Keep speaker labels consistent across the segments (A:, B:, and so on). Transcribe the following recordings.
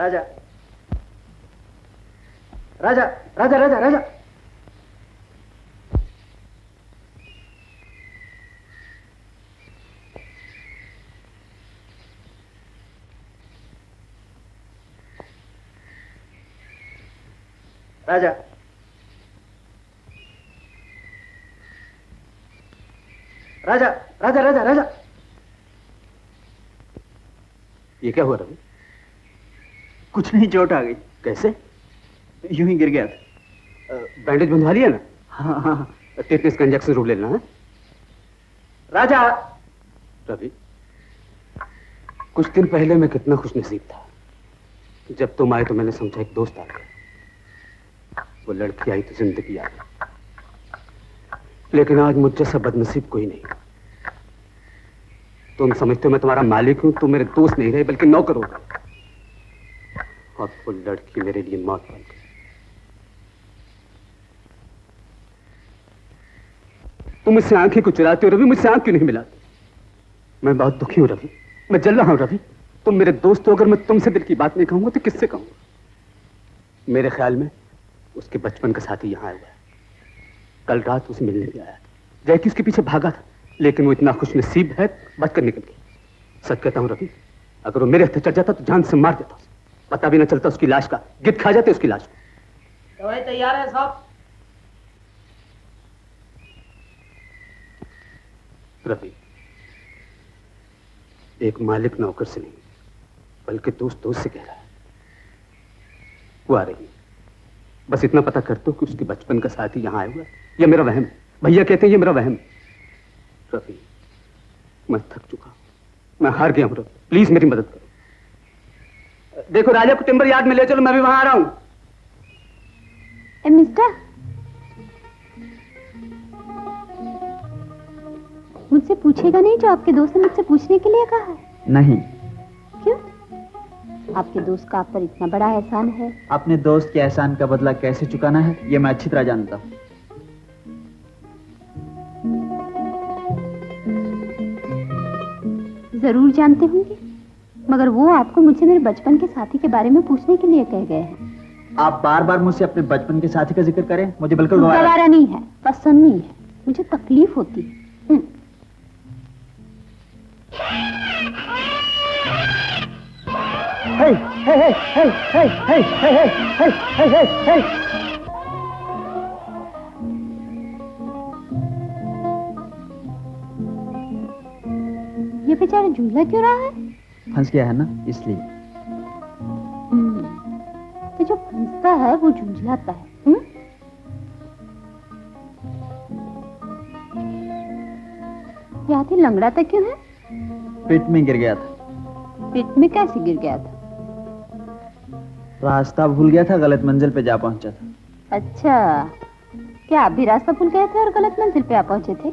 A: राजा राजा राजा राजा राजा राजा राजा राजा राजा राजा।
B: ये क्या हुआ रवि?
A: कुछ नहीं, चोट आ गई।
B: कैसे?
A: यूं ही गिर गया था।
B: बैंडेज बंधवा लिया ना?
A: हाँ हाँ।
B: टेटनस का इंजेक्शन जरूर लेना है।
A: राजा।
B: रवि, कुछ दिन पहले मैं कितना खुशनसीब था। जब तुम आए तो मैंने समझा एक दोस्त आ गया, वो लड़की आई तो जिंदगी आ गई। लेकिन आज मुझ जैसा बदनसीब कोई नहीं। तुम समझते हो मैं तुम्हारा मालिक हूं, तुम मेरे दोस्त नहीं रहे बल्कि नौकर हो गए। और वो लड़की मेरे लिए मौत बन गई। तुम मुझसे आंखें को चुराते हो रवि, मुझसे आंख क्यों नहीं मिलाते? मैं बहुत दुखी हूं रवि, मैं जल रहा हूं रवि। तुम मेरे दोस्त हो, अगर मैं तुमसे दिल की बात नहीं कहूंगा तो किससे कहूंगा? मेरे ख्याल में उसके बचपन का साथी यहां आया हुआ है। कल रात उसे मिलने भी आया, जैकी उसके पीछे भागा था, लेकिन वो इतना खुशनसीब है बचकर निकल गया। सच कहता हूं रवि, अगर वो मेरे हत्थे चढ़ जाता तो जान से मार देता उसे, पता भी ना चलता उसकी लाश का, गिद्ध खा जाते उसकी लाश को।
A: दवाई तैयार है साहब।
B: रवि, एक मालिक नौकर से नहीं बल्कि दोस्त दोस्त से कह रहा है। वो आ रही है, बस इतना पता कर दो कि उसके बचपन का साथी यहां आया हुआ है या मेरा वहम है। भैया कहते हैं ये मेरा वहम है। रवि, मैं थक चुका हूं, मैं हार गया हूं रवि, प्लीज मेरी मदद करो। देखो राजा को टिम्बर यार्ड में ले चलो, मैं भी वहां आ रहा हूं।
C: मिस्टर, मुझसे पूछेगा नहीं जो आपके दोस्त ने मुझसे पूछने के लिए कहा है?
A: नहीं।
C: क्यों? आपके दोस्त का आप पर इतना बड़ा एहसान है।
A: अपने दोस्त के एहसान का बदला कैसे चुकाना है ये मैं अच्छी तरह जानता हूँ।
C: जरूर जानते होंगे, मगर वो आपको मुझसे मेरे बचपन के साथी के बारे में पूछने के लिए कह गए हैं।
A: आप बार बार मुझसे अपने बचपन के साथी का जिक्र करें, मुझे बिल्कुल
C: गवारा नहीं है, पसंद नहीं है, मुझे तकलीफ होती है।
A: Hey, hey, hey, hey, hey, hey, hey, hey, hey, hey, hey.
C: ये बेचारा झूला क्यों रहा है?
A: फंस गया है ना, इसलिए।
C: तो जो फंसता है वो झुंझलाता है। ये हाथी लंगड़ाता क्यों है?
A: पेट में गिर गया था।
C: पेट में कैसे गिर गया था?
A: रास्ता भूल गया था, गलत मंजिल पे जा पहुंचा था।
C: अच्छा, क्या आप भी रास्ता भूल गए थे और गलत मंजिल पे आ पहुंचे थे?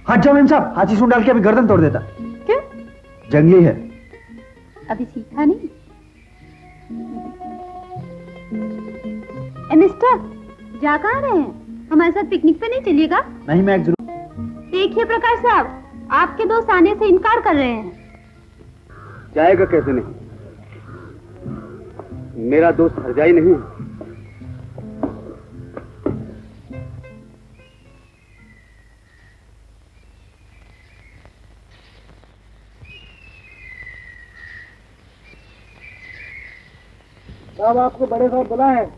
A: हट जाओ मेम साहब, हाथी सूंड डाल के अभी गर्दन तोड़ देता।
C: क्यों?
A: जंगली है।
C: अभी सीखा नहीं। मिस्टर, जा कहाँ रहे हैं? हमारे साथ पिकनिक पे नहीं चलिएगा?
A: नहीं, मैं जरूर।
C: देखिए प्रकाश साहब, आपके दोस्त आने से इनकार कर रहे हैं।
B: जाएगा कैसे नहीं? मेरा दोस्त हरजाई नहीं है।
A: साहब, आपको बड़े साहब बुलाए हैं।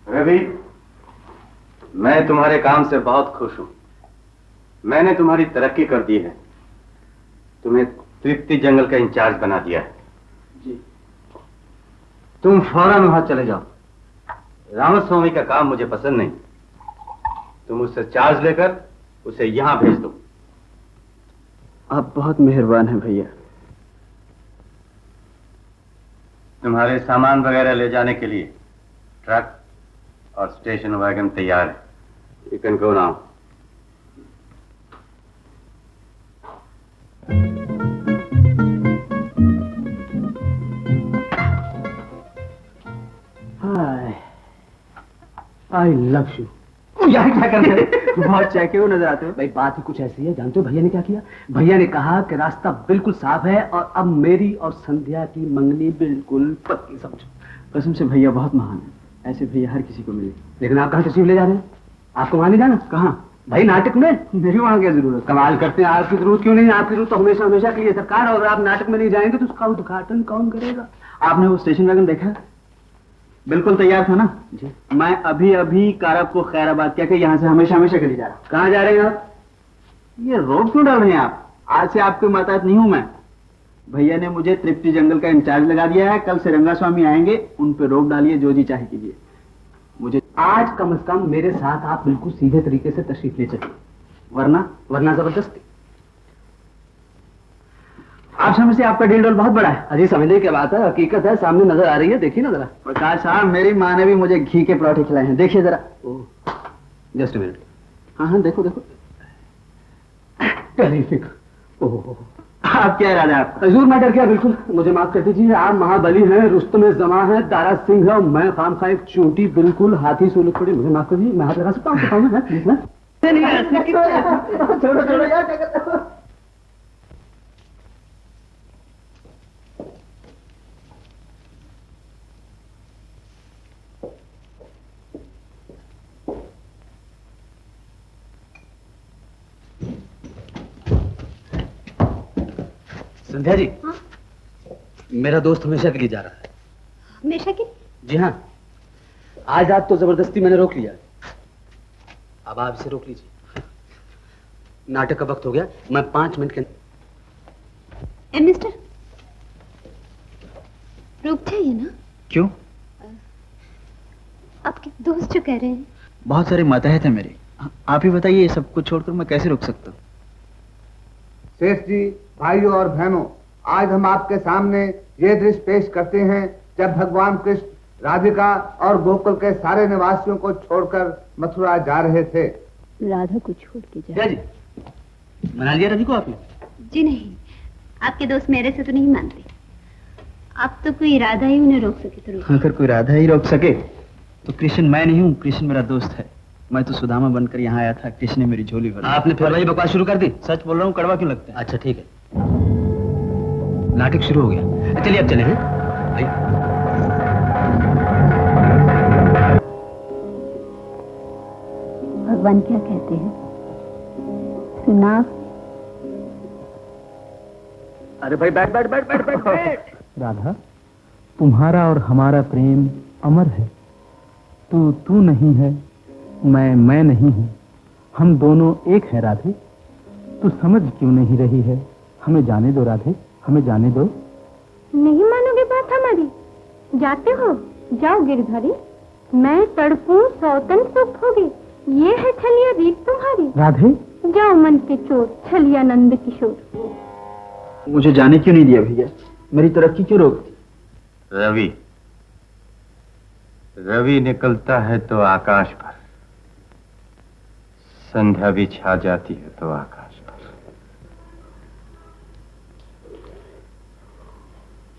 D: रवि, मैं तुम्हारे काम से बहुत खुश हूं। मैंने तुम्हारी तरक्की कर दी है, तुम्हें तृप्ति जंगल का इंचार्ज बना दिया है।
A: जी।
D: तुम फौरन वहां चले जाओ। रामस्वामी का काम मुझे पसंद नहीं, तुम उससे चार्ज लेकर उसे यहां भेज दो।
A: आप बहुत मेहरबान हैं भैया।
D: तुम्हारे सामान वगैरह ले जाने के लिए ट्रक और स्टेशन वैगन तैयार है। You can go now.
B: I love you.
A: यहाँ क्या कर रहे हो? बहुत चहके हुए नजर आते हो।
B: भाई बात ही कुछ ऐसी है। जानते हो भैया ने क्या किया? भैया ने कहा कि रास्ता बिल्कुल साफ है और अब मेरी और संध्या की मंगनी बिल्कुल पक्की, समझो।
A: कसम से भैया बहुत महान है, ऐसे भैया हर किसी को मिले।
B: लेकिन आप कहाँ तशरीफ ले जा रहे हैं? आपको वहां नहीं जाना?
A: कहाँ?
B: भाई नाटक में।
A: मेरी वहां क्या जरूरत?
B: कमाल करते हैं, आपकी जरूरत क्यों नहीं? आपकी जरूरत तो हमेशा हमेशा के लिए सरकार, और आप नाटक में नहीं जाएंगे तो उसका उद्घाटन कौन करेगा?
A: आपने वो स्टेशन वैगन देखा? बिल्कुल तैयार था ना
B: जी।
A: मैं अभी अभी कारब को खैराबाद क्या यहाँ से हमेशा हमेशा के लिए जा रहा हूँ।
B: कहाँ जा रहे हैं आप?
A: ये रोड क्यों डाल रहे हैं आप? आज से आपके महताज नहीं हूं मैं। भैया ने मुझे तृप्ति जंगल का इंचार्ज लगा दिया है। कल से रंगा स्वामी आएंगे, उन पे रोक डालिए, जो जी चाहे कीजिए। मुझे
B: आज कम से कम मेरे साथ आप बिल्कुल सीधे तरीके से तशरीफ ले चलिए, वरना जबरदस्ती।
A: आप समझ से आपका डील डोल बहुत बड़ा है।
B: अजी समझने की बात है, हकीकत है, सामने नजर आ रही है, देखिए ना जरा।
A: प्रकाश साहब, मेरी माँ ने भी मुझे घी के पराठे खिलाए हैं, देखिए जरा।
B: Just minute.
A: हाँ हाँ, देखो देखो।
B: टेरिफिक।
A: आप क्या इरादा है आपका?
B: हजूर मैटर क्या? बिल्कुल, मुझे माफ कर दीजिए। आप महाबली हैं, रुस्तम जमा है, दारा सिंह है, और मैं खामखा एक चोटी बिल्कुल हाथी से उलट पड़ी। मुझे माफ कर दीजिए, मैं हाथ लगा सकता हूँ?
A: छोड़ो छोड़ो यार, क्या करते हो?
B: संध्या जी।
C: हाँ?
B: मेरा दोस्त हमेशा के लिए जा रहा है।
C: हमेशा के?
B: जी हाँ, आज रात तो जबरदस्ती मैंने रोक लिया, अब आप इसे रोक लीजिए। नाटक का वक्त हो गया, मैं 5 मिनट के।
C: मिस्टर, रुक जाइए ना।
A: क्यों?
C: आपके दोस्त जो कह रहे हैं।
A: बहुत सारे मातहत हैं मेरे, आप ही बताइए, ये सब कुछ छोड़कर मैं कैसे रुक सकता हूँ?
E: सेठ जी, भाइयों और बहनों, आज हम आपके सामने ये दृश्य पेश करते हैं जब भगवान कृष्ण राधिका और गोकुल के सारे निवासियों को छोड़कर मथुरा जा रहे थे।
C: राधा को छोड़ के जा।
B: जी, मना लिया रवि को आपने?
C: जी नहीं, आपके दोस्त मेरे से तो नहीं मानते। आप तो कोई राधा ही उन्हें रोक सके तो रोक।
A: अगर कोई राधा ही रोक सके तो कृष्ण मैं नहीं हूँ, कृष्ण मेरा दोस्त है। मैं तो सुदामा बनकर यहाँ आया था, कृष्ण ने मेरी झोली भरी।
B: आपने फिर वही बकवास शुरू कर दी?
A: सच बोल रहा हूँ, कड़वा क्यों लगता है?
B: अच्छा ठीक है, नाटक शुरू हो गया। चलिए अब चले हैं भाई।
C: भगवान क्या कहते हैं सुना?
B: अरे भाई बैठ बैठ बैठ बैठ बैठ बैठ।
F: राधा, तुम्हारा और हमारा प्रेम अमर है। तू नहीं है, मैं नहीं हूँ, हम दोनों एक हैं राधे। तू समझ क्यों नहीं रही है? हमें जाने दो राधे, हमें जाने दो।
G: नहीं मानोगे बात हमारी? जाते हो? जाओ गिरधारी, मैं तड़पूं सौतन सुख होगी, ये है छलिया रीत तुम्हारी।
F: राधे
G: जाओ मन के चोर, छलिया नंद किशोर।
A: मुझे जाने क्यों नहीं दिया भैया? मेरी तरक्की क्यों रोक दी?
D: रवि निकलता है तो आकाश पर, संध्या भी छा जाती है तो आकाश पर।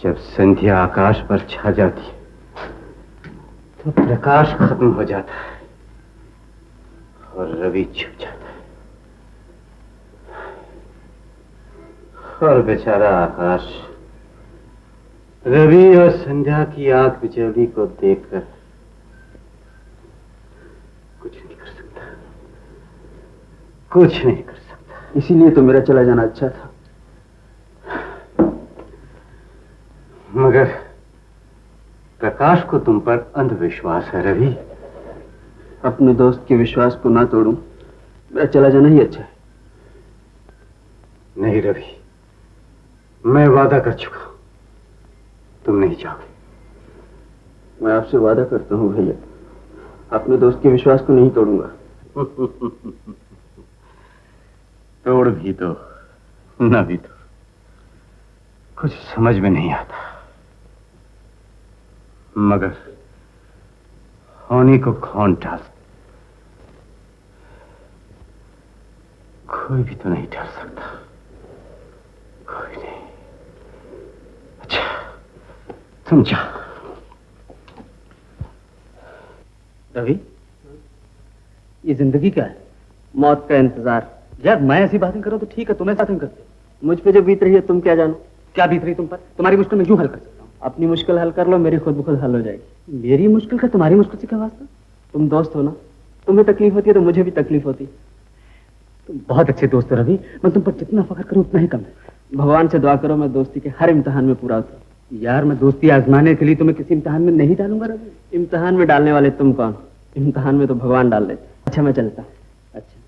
D: जब संध्या आकाश पर छा जाती है तो प्रकाश खत्म हो जाता है और रवि छुप जाता है, और बेचारा आकाश रवि और संध्या की आंख बिचौली को देखकर कुछ नहीं कर सकता, कुछ नहीं कर सकता।
A: इसीलिए तो मेरा चला जाना अच्छा था।
D: मगर प्रकाश को तुम पर अंधविश्वास है रवि।
A: अपने दोस्त के विश्वास को ना तोड़ूं, मेरा चला जाना ही अच्छा है।
D: नहीं रवि, मैं वादा कर चुका हूं, तुम नहीं जाओगे।
A: मैं आपसे वादा करता हूँ भैया, अपने दोस्त के विश्वास को नहीं तोड़ूंगा।
D: तोड़ भी दो ना भी दो, कुछ समझ में नहीं आता। मगर होने को कौन टाल? कोई भी तो नहीं टाल सकता, कोई नहीं। अच्छा तुम जा।
B: रवि, ये जिंदगी क्या है?
A: मौत का इंतजार।
B: यार मैं ऐसी बातें करूं तो ठीक है, तुम्हें बातें करते।
A: मुझ पे जो बीत रही है तुम क्या जानो?
B: क्या बीत रही तुम पर? तुम्हारी मुश्किल में यूं हल कर सकता हूँ।
A: अपनी मुश्किल हल कर लो, मेरी खुद ब खुद हल हो जाएगी।
B: मेरी मुश्किल का तुम्हारी मुश्किल से क्या वास्ता?
A: तुम दोस्त हो ना, तुम्हें तकलीफ होती है तो मुझे भी तकलीफ होती।
B: तुम बहुत अच्छे दोस्त हो रवि, मैं तुम पर जितना फख्र करूं उतना ही कम है।
A: भगवान से दुआ करो मैं दोस्ती के हर इम्तिहान में पूरा उतरूं।
B: यार मैं दोस्ती आजमाने के लिए तुम्हें किसी इम्तिहान में नहीं डालूंगा रवि।
A: इम्तिहान में डालने वाले तुम कौन? इम्तिहान में तो भगवान डाल देते। अच्छा मैं चलता।
B: अच्छा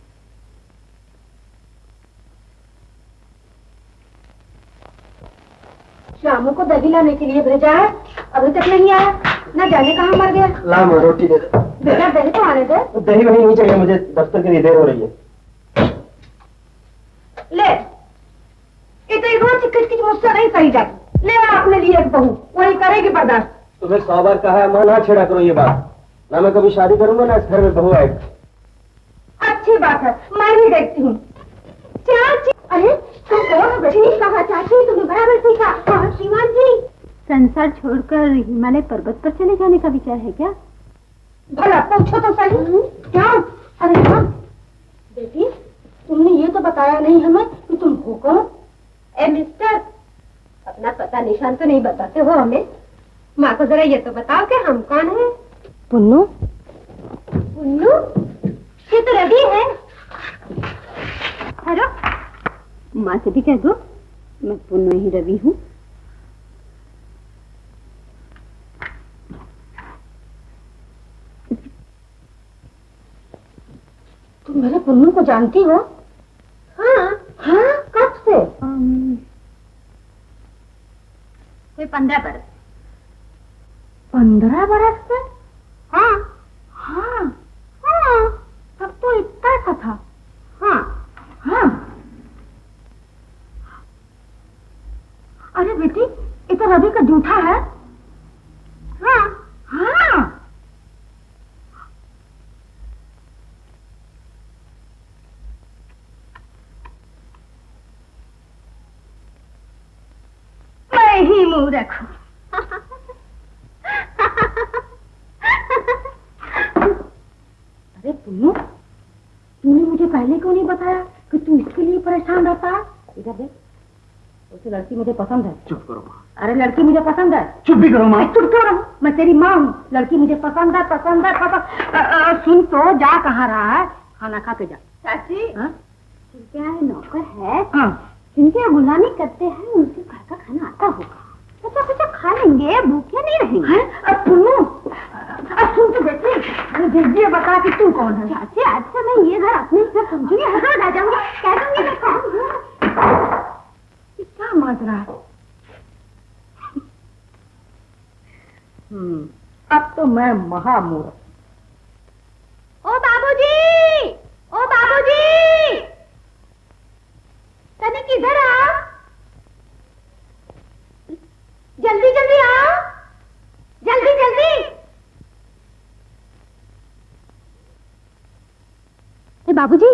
G: शामू को दही लाने के लिए भेजा है, अभी तक नहीं आया। न जाने कहाँ मर गया।
A: ला मां रोटी दे दे।
G: बेटा दही तो आने दे।
A: दही वही नहीं चाहिए मुझे, दफ्तर के लिए देर हो रही है।
G: ले, ये तो इतना चिकच मुझसे नहीं सही जाती। ले आ अपने लिए एक बहू, वही करेगी बर्दाश्त।
A: तुम्हें 100 बार कहा है मां, ना छेड़ा करो ये बात। ना मैं कभी शादी करूंगा ना इस घर में बहू आएगी।
G: अच्छी बात है, मैं भी देखती हूँ। चाची, अरे तुम कौन हो बेटी? कहा चाची, तुम्हें बराबर सीखा। हाँ श्रीमान जी,
C: संसार छोड़कर हिमालय पर्वत पर चले जाने का विचार है क्या?
G: भला पूछो तो सही। क्या? अरे हाँ बेटी, तुमने ये तो बताया नहीं हमें कि तुम हो कौन? ए मिस्टर, अपना पता निशान तो नहीं बताते हो हमें। माँ को जरा ये तो बताओ कि हम कौन हैं?
C: पुन्नू।
G: पुन्नू? ये तो रवि है।
C: हेलो, माँ से भी कह दो मैं पुन्नू ही रवि हूँ।
G: तुम मेरे पुन्नू को जानती हो? हाँ हाँ, कब से?
C: कोई 15 बरस।
G: 15 बरस से? हाँ हाँ हाँ, तब तो इतना सा था। हाँ हाँ। अरे बेटी, ये तो रवि का जूठा है। हाँ हाँ। मैं ही मुंह रखूं। अरे पुन्नू, तूने मुझे पहले क्यों नहीं बताया कि तू इसके लिए परेशान रहता है? इधर देख, उसे लड़की मुझे पसंद है।
A: चुप करो मां।
G: अरे लड़की मुझे पसंद है।
A: चुप भी करो मां।
G: चुप क्यों रहूं? मैं तेरी माँ हूँ। लड़की मुझे पसंद है, पसंद है, पसंद। सुन तो, जा कहाँ रहा है? खाना खा के जा। चाची,
C: जिनके यहाँ नौकर है,
G: हाँ,
C: जिनके गुलामी करते हैं, उनके घर का खाना आता होगा। कुछ खा लेंगे, भूखे नहीं रहेंगे।
G: अब पुन्नू, अब सुन तो बेटी, अरे जल्दी बता कि तू कौन है?
C: चाची, आज से मैं ये घर अपने से समझूंगी, हटा आ जाऊंगी, कह दूंगी मैं कौन हूँ।
G: क्या माजरा है? अब तो मैं महामूर्ख।
C: ओ बाबूजी, ओ बाबूजी, तने किधर आ? जल्दी जल्दी आओ, जल्दी जल्दी। ए बाबूजी,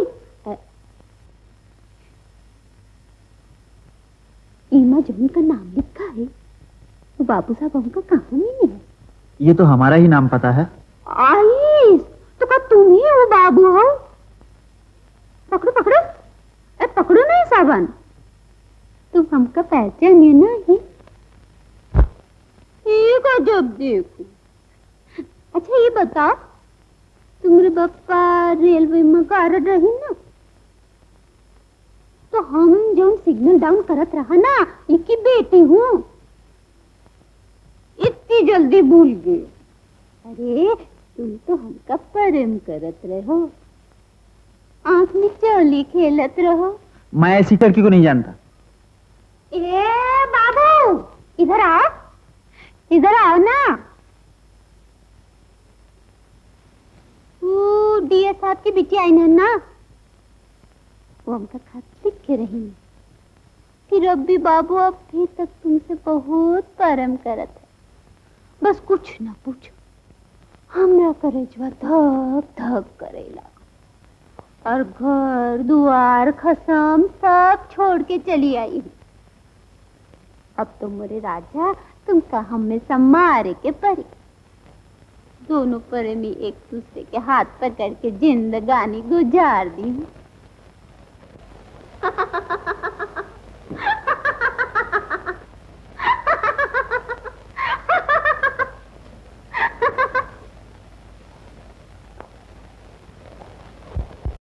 C: ईमा जमीन का नाम लिखा है, वो बाबू साहब हमका कहाँ नहीं है?
A: ये तो हमारा ही नाम पता है।
C: आइस, तो क्या तुम ही वो बाबू हो? पकड़ो पकड़ो, ए पकड़ो नहीं सावन, तुम हमका पहचानिए नहीं? ठीक है, जब देखो। अच्छा ये बताओ, तुम्हारे पापा रेलवे में कारड रही ना, तो हम जो सिग्नल डाउन करत रहा ना, इनकी बेटी हूँ। इतनी जल्दी भूल गए? अरे तुम तो हमका प्रेम करत रहो, आंख में चोली खेलत रहो।
A: मैं ऐसी लड़की को नहीं जानता।
C: ए बाबू, इधर आओ, इधर आओ ना। वो डीएस साहब की बेटी आई ना, वो हमका खत लिख के रही कि रब्बी बाबू अभी तक तुमसे बहुत प्रेम करत है, बस कुछ ना पूछो, हमरा करेजवा धक धक करेला और घर दुआर खसम सब छोड़ के चली आई हूँ। अब तो मेरे राजा तुमका हमेशा मारे के परी। दोनों प्रेमी एक दूसरे के हाथ पकड़ के जिंदगानी गुजार दी।